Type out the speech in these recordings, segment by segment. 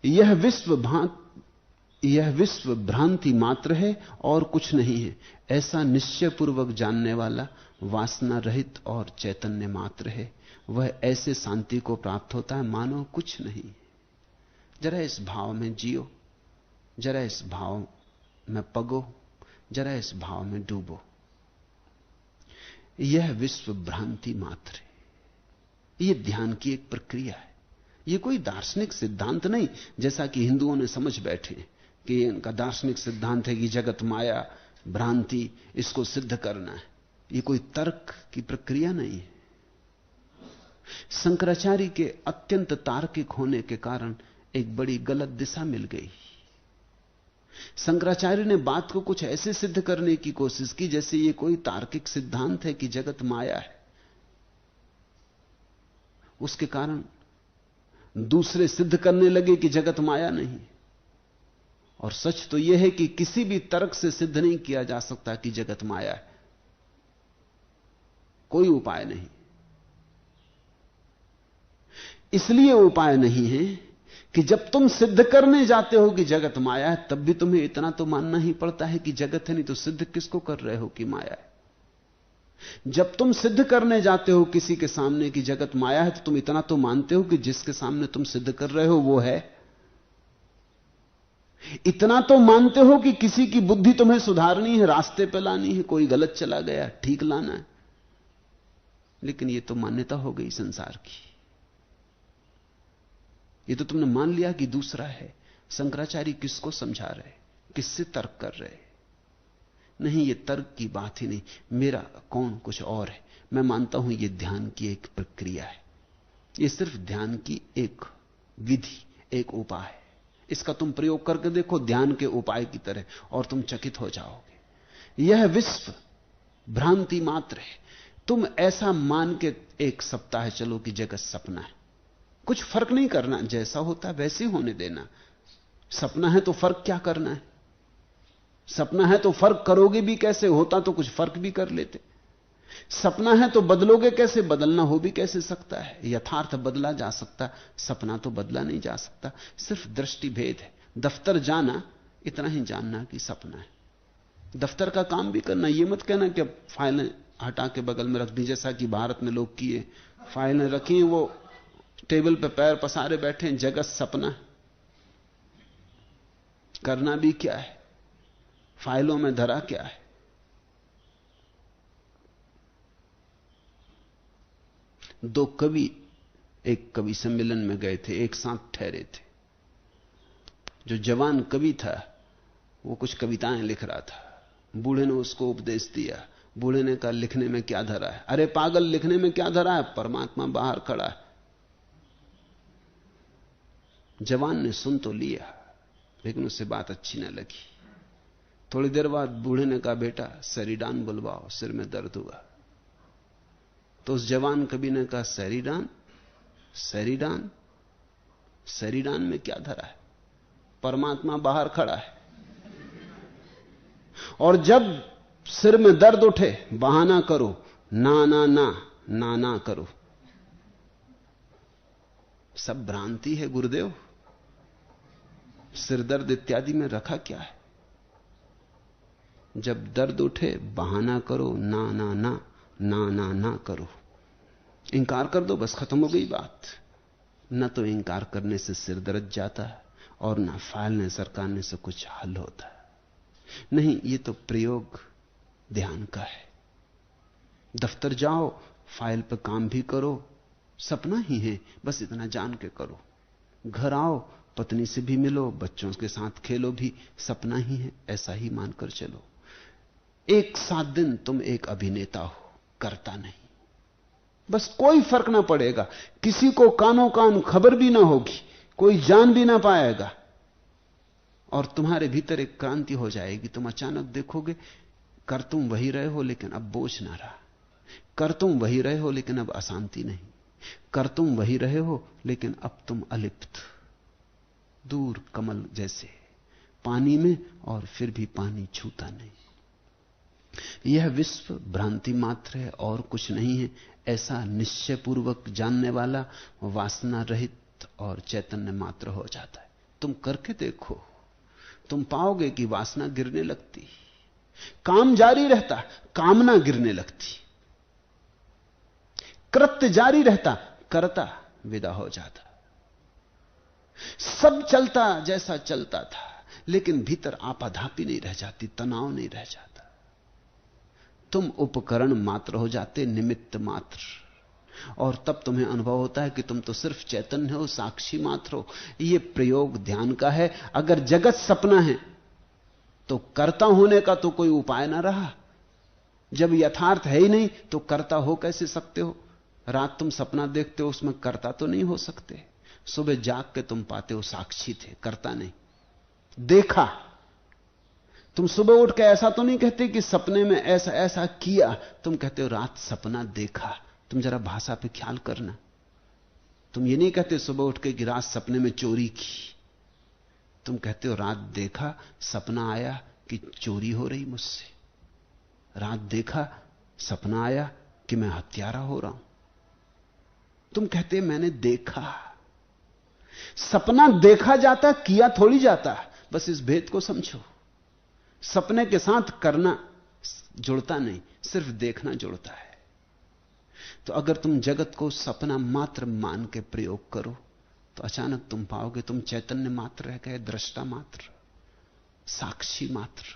यह विश्व भ्रांति मात्र है और कुछ नहीं है, ऐसा निश्चय पूर्वक जानने वाला वासना रहित और चैतन्य मात्र है। वह ऐसे शांति को प्राप्त होता है मानो कुछ नहीं। जरा इस भाव में जियो, जरा इस भाव में पगो, जरा इस भाव में डूबो। यह विश्व भ्रांति मात्र है। यह ध्यान की एक प्रक्रिया है। यह कोई दार्शनिक सिद्धांत नहीं, जैसा कि हिंदुओं ने समझ बैठे कि इनका दार्शनिक सिद्धांत है कि जगत माया, भ्रांति, इसको सिद्ध करना है। यह कोई तर्क की प्रक्रिया नहीं है। शंकराचार्य के अत्यंत तार्किक होने के कारण एक बड़ी गलत दिशा मिल गई। शंकराचार्य ने बात को कुछ ऐसे सिद्ध करने की कोशिश की जैसे यह कोई तार्किक सिद्धांत है कि जगत माया है। उसके कारण दूसरे सिद्ध करने लगे कि जगत माया नहीं। और सच तो यह है कि किसी भी तर्क से सिद्ध नहीं किया जा सकता कि जगत माया है। कोई उपाय नहीं। इसलिए उपाय नहीं है कि जब तुम सिद्ध करने जाते हो कि जगत माया है, तब भी तुम्हें इतना तो मानना ही पड़ता है कि जगत है, नहीं तो सिद्ध किसको कर रहे हो कि माया है। जब तुम सिद्ध करने जाते हो किसी के सामने कि जगत माया है, तो तुम इतना तो मानते हो कि जिसके सामने तुम सिद्ध कर रहे हो वो है। इतना तो मानते हो कि किसी की बुद्धि तुम्हें सुधारनी है, रास्ते पे लानी है, कोई गलत चला गया, ठीक लाना है। लेकिन यह तो मान्यता हो गई संसार की। ये तो तुमने मान लिया कि दूसरा है। शंकराचार्य किसको समझा रहे, किससे तर्क कर रहे? नहीं, ये तर्क की बात ही नहीं। मेरा कौन कुछ और है। मैं मानता हूं ये ध्यान की एक प्रक्रिया है। ये सिर्फ ध्यान की एक विधि, एक उपाय है। इसका तुम प्रयोग करके देखो ध्यान के उपाय की तरह, और तुम चकित हो जाओगे। यह विश्व भ्रांति मात्र है। तुम ऐसा मान के एक सप्ताह चलो कि जगत सपना है। कुछ फर्क नहीं करना, जैसा होता वैसे होने देना। सपना है तो फर्क क्या करना है? सपना है तो फर्क करोगे भी कैसे? होता तो कुछ फर्क भी कर लेते। सपना है तो बदलोगे कैसे? बदलना हो भी कैसे सकता है? यथार्थ बदला जा सकता, सपना तो बदला नहीं जा सकता। सिर्फ दृष्टि भेद है। दफ्तर जाना, इतना ही जानना कि सपना है। दफ्तर का काम भी करना। यह मत कहना कि अब फाइलें हटा के बगल में रख दी, जैसा कि भारत में लोग किए। फाइलें रखी, वो टेबल पे पैर पसारे बैठे, जगत सपना। करना भी क्या है? फाइलों में धरा क्या है? दो कवि एक कवि सम्मेलन में गए थे, एक साथ ठहरे थे। जो जवान कवि था वो कुछ कविताएं लिख रहा था। बूढ़े ने उसको उपदेश दिया। बूढ़े ने कहा, लिखने में क्या धरा है? अरे पागल, लिखने में क्या धरा है? परमात्मा बाहर खड़ा है। जवान ने सुन तो लिया, लेकिन उसे बात अच्छी न लगी। थोड़ी देर बाद बूढ़े ने कहा, बेटा सरीडान बुलवाओ, सिर में दर्द हुआ। तो उस जवान कवि ने कहा, सरीडान? सरीडान? सरीडान में क्या धरा है? परमात्मा बाहर खड़ा है। और जब सिर में दर्द उठे, बहाना करो, ना ना ना ना ना करो। सब भ्रांति है गुरुदेव। सिरदर्द इत्यादि में रखा क्या है? जब दर्द उठे बहाना करो, ना ना ना ना ना ना करो। इंकार कर दो, बस खत्म हो गई बात। न तो इंकार करने से सिर दर्द जाता है, और न फाइल सरकारने से कुछ हल होता है। नहीं, ये तो प्रयोग ध्यान का है। दफ्तर जाओ, फाइल पर काम भी करो, सपना ही है, बस इतना जान के करो। घर आओ, पत्नी से भी मिलो, बच्चों के साथ खेलो भी, सपना ही है, ऐसा ही मानकर चलो। 1-7 दिन तुम एक अभिनेता हो, करता नहीं। बस कोई फर्क ना पड़ेगा। किसी को कानों कान खबर भी ना होगी, कोई जान भी ना पाएगा, और तुम्हारे भीतर एक क्रांति हो जाएगी। तुम अचानक देखोगे कर तुम वही रहे हो, लेकिन अब बोझ ना रहा। कर तुम वही रहे हो, लेकिन अब अशांति नहीं। कर तुम वही रहे हो, लेकिन अब तुम अलिप्त, दूर कमल जैसे पानी में, और फिर भी पानी छूता नहीं। यह विश्व भ्रांति मात्र है और कुछ नहीं है, ऐसा निश्चय पूर्वक जानने वाला वासना रहित और चैतन्य मात्र हो जाता है। तुम करके देखो, तुम पाओगे कि वासना गिरने लगती, काम जारी रहता, कामना गिरने लगती, कृत्य जारी रहता, कर्ता विदा हो जाता। सब चलता जैसा चलता था, लेकिन भीतर आपाधापी नहीं रह जाती, तनाव नहीं रह जाता। तुम उपकरण मात्र हो जाते, निमित्त मात्र, और तब तुम्हें अनुभव होता है कि तुम तो सिर्फ चैतन्य हो, साक्षी मात्र हो। यह प्रयोग ध्यान का है। अगर जगत सपना है तो कर्ता होने का तो कोई उपाय ना रहा। जब यथार्थ है ही नहीं तो कर्ता हो कैसे सकते हो? रात तुम सपना देखते हो, उसमें कर्ता तो नहीं हो सकते। सुबह जाग के तुम पाते हो साक्षी थे, कर्ता नहीं। देखा, तुम सुबह उठ के ऐसा तो नहीं कहते कि सपने में ऐसा ऐसा किया, तुम कहते हो रात सपना देखा। तुम जरा भाषा पे ख्याल करना, तुम ये नहीं कहते सुबह उठ के कि रात सपने में चोरी की, तुम कहते हो रात देखा, सपना आया कि चोरी हो रही मुझसे, रात देखा, सपना आया कि मैं हत्यारा हो रहा हूं। तुम कहते मैंने देखा। सपना देखा जाता, किया थोड़ी जाता। बस इस भेद को समझो। सपने के साथ करना जुड़ता नहीं, सिर्फ देखना जुड़ता है। तो अगर तुम जगत को सपना मात्र मान के प्रयोग करो तो अचानक तुम पाओगे तुम चैतन्य मात्र रह गए, दृष्टा मात्र, साक्षी मात्र।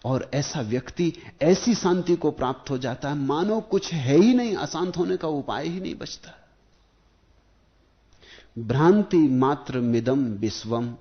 और ऐसा व्यक्ति ऐसी शांति को प्राप्त हो जाता है मानो कुछ है ही नहीं, अशांत होने का उपाय ही नहीं बचता। भ्रांति मात्र मिदम विश्वम